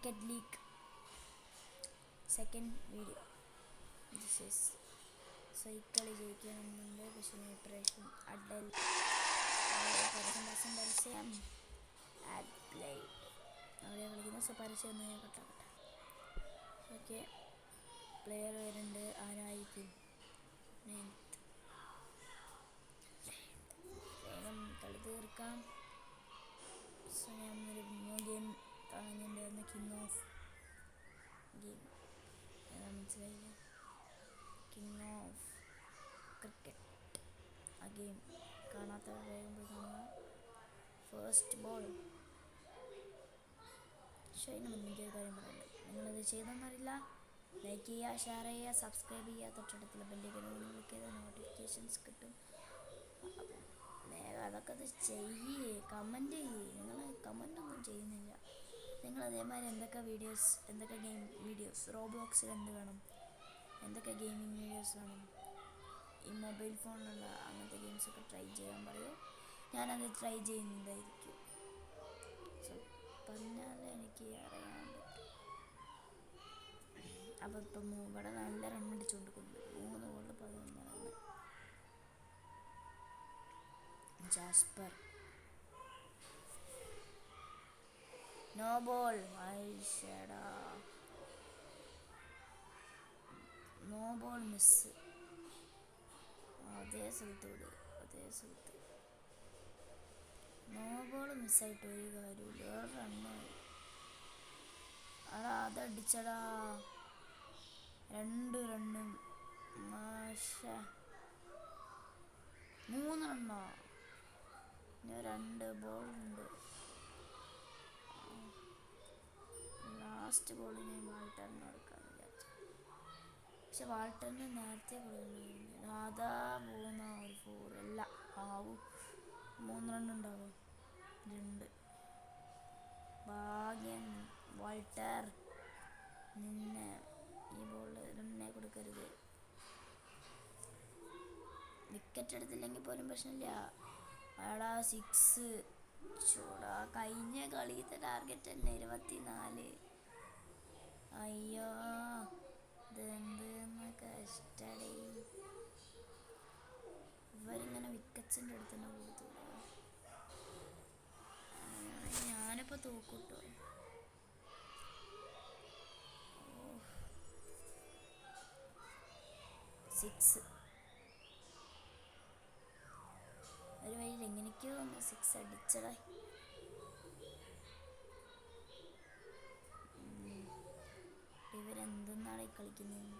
Cricket league second video. This is cycle ജയിക്കണമെന്നുണ്ട്, പക്ഷേ ഇപ്രാവശ്യം അഡൽ പരസ്യം അവിടെ കളിക്കുന്ന. സോ പരസ്യം ഒന്ന് ഞാൻ കട്ടാക്കട്ടെ. ഓക്കെ, പ്ലെയർ വരുന്നുണ്ട്. ആരായിരിക്കും? വേഗം കളി തീർക്കാം. സോ ഞാൻ ഒരു ന്യൂ ഗെയിം തുടങ്ങിയിട്ടുണ്ടായിരുന്നു. കിങ് ഓഫ് ഗെയിം മനസ്സിലായില്ലേ? King of cricket. ആ ഗെയിം കാണാത്തവർ വേഗം പോയി കാണുക. First ball. പക്ഷേ അതിന് മുന്നേ എനിക്കൊരു കാര്യം പറയുന്നുണ്ട്. നിങ്ങളത് ചെയ്തെന്നറിയില്ല. ലൈക്ക് ചെയ്യുക, ഷെയർ ചെയ്യുക, സബ്സ്ക്രൈബ് ചെയ്യുക, തൊട്ടടുത്തുള്ള ബെല്ലിക്കൻ ക്ലിക്ക് ചെയ്താൽ നോട്ടിഫിക്കേഷൻസ് കിട്ടും. അപ്പം വേഗം അതൊക്കെ അത് ചെയ്യേ, കമൻറ്റ് ചെയ്യേ. നിങ്ങൾ കമൻറ്റൊന്നും ചെയ്യുന്നില്ല. നിങ്ങൾ അതേമാതിരി എന്തൊക്കെ വീഡിയോസ്, എന്തൊക്കെ ഗെയിം വീഡിയോസ്, റോബ്ലോക്സിൽ എന്ത് വേണം, എന്തൊക്കെ ഗെയിമിംഗ് വീഡിയോസ് വേണം, ഈ മൊബൈൽ ഫോണിലുള്ള അങ്ങനത്തെ ഗെയിംസൊക്കെ ട്രൈ ചെയ്യാൻ പറയും. ഞാനത് ട്രൈ ചെയ്യുന്നതായിരിക്കും. സോ പറഞ്ഞാലേ എനിക്ക് അറിയാൻ പറ്റും. അപ്പോൾ ഇപ്പം ഇവിടെ നല്ല റൺ അടിച്ചുകൊണ്ടിരിക്കുന്നു. 3 ബോളിൽ 11 റണ്ണ്. Jasprit no ball. ഐഷടാ, നോ ബോൾ മിസ്. അതേ സ്ഥലത്ത് വിടുക, അതേ സ്ഥലത്ത്. നോ ബോൾ മിസ്സായിട്ട് ഒരു കാര്യമില്ല. 1 റണ്ണായി. അടാ അതടിച്ചടാ. 2 റണ്ണ്. മാഷ 3 റണ്ണോ? ഇനി 2 ബോളുണ്ട്. ലാസ്റ്റ് ബോളിന് വാൾട്ടറിന് കൊടുക്കാമെന്ന് വിചാരിച്ചു. പക്ഷെ വാൾട്ടറിന് നേരത്തെ കൊടുക്കണമായിരുന്നു. അതാ പോകുന്ന ഒരു 4 അല്ല. ആവും 3 റണ്ണുണ്ടാവും. 2. ഭാഗ്യം വാൾട്ടർ. നിന്നെ ഈ ബോൾ റണ്ണേ കൊടുക്കരുത്. വിക്കറ്റ് എടുത്തില്ലെങ്കിൽ പോലും പ്രശ്നമില്ല. അടാ 6. ചൂടാ, കഴിഞ്ഞ കളിയത്തെ ടാർഗറ്റ് തന്നെ 24. അയ്യോ, ഇതെന്തെന്ന് കഷ്ടടേ. ഇവരിങ്ങനെ വിക്കറ്റ്സിൻ്റെ അടുത്ത് തന്നെ കൊടുത്തു. ഞാനിപ്പോൾ തോക്കൂട്ടോ. 6. ഒരു വഴിയിൽ എങ്ങനെയൊക്കെയോ ഒന്ന് 6 അടിച്ചടാ. ഇവരെന്തെന്നാണ് ഈ കളിക്കുന്നത്?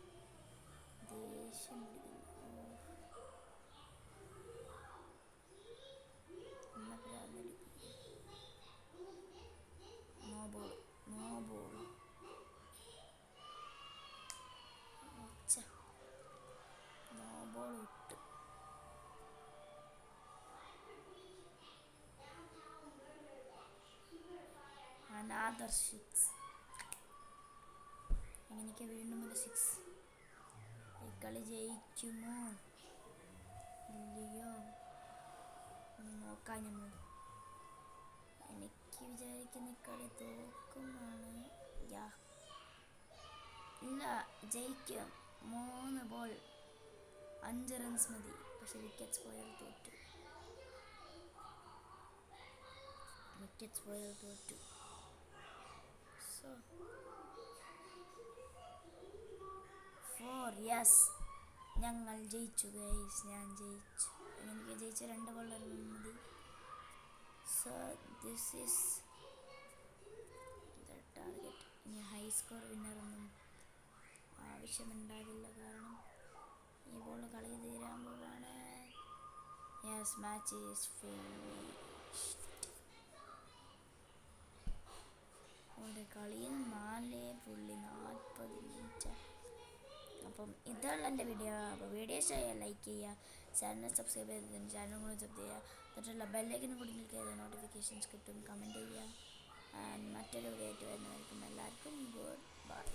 ദേഷ്യം പിടിക്കുന്നു. No ball, no ball. No ball വിട്ട്. അനാദർ 6. എങ്ങനെയൊക്കെ വീണ്ടും ഒരു 6. ഈ കളി ജയിക്കുമോ ഇല്ലയോ നോക്കാം ഞങ്ങൾ. എനിക്ക് വിചാരിക്കുന്ന കളി തോക്കുമാണ്. ഇല്ല, ജയിക്കും. 3 ബോൾ 5 റൺസ് മതി. പക്ഷെ വിക്കറ്റ്സ് പോയാൽ തോറ്റു. സോ 4. യെസ്, ഞങ്ങൾ ജയിച്ചു ഗൈസ്. ഞാൻ ജയിച്ചു. എനിക്ക് ജയിച്ച 2 ബോൾ മതി. So this is the target. ഇനി ഹൈ സ്കോർ വിന്നറൊന്നും ആവശ്യമുണ്ടാവില്ല, കാരണം ഈ ബോൾ കളി തീരാൻ പോവാണ്. Yes, match is finished. ഒരു കളിയിൽ 4.40 മിനിറ്റ്. അപ്പം ഇതാണ് എൻ്റെ വീഡിയോ. അപ്പോൾ വീഡിയോ ഇഷ്ടമായാൽ ലൈക്ക് ചെയ്യുക, ചാനൽ സബ്സ്ക്രൈബ് ചെയ്തതിന് ചാനൽ കൂടി സബ് ചെയ്യുക, തൊട്ടുള്ള ബെല്ലൈക്കനും കൂടി ക്ലിക്ക് ചെയ്താൽ നോട്ടിഫിക്കേഷൻസ് കിട്ടും. കമൻറ്റ് ചെയ്യുക. ആൻഡ് മറ്റൊരു വീഡിയോ ആയിട്ട് വരുന്നവർക്കും എല്ലാവർക്കും ഗുഡ് ബൈ.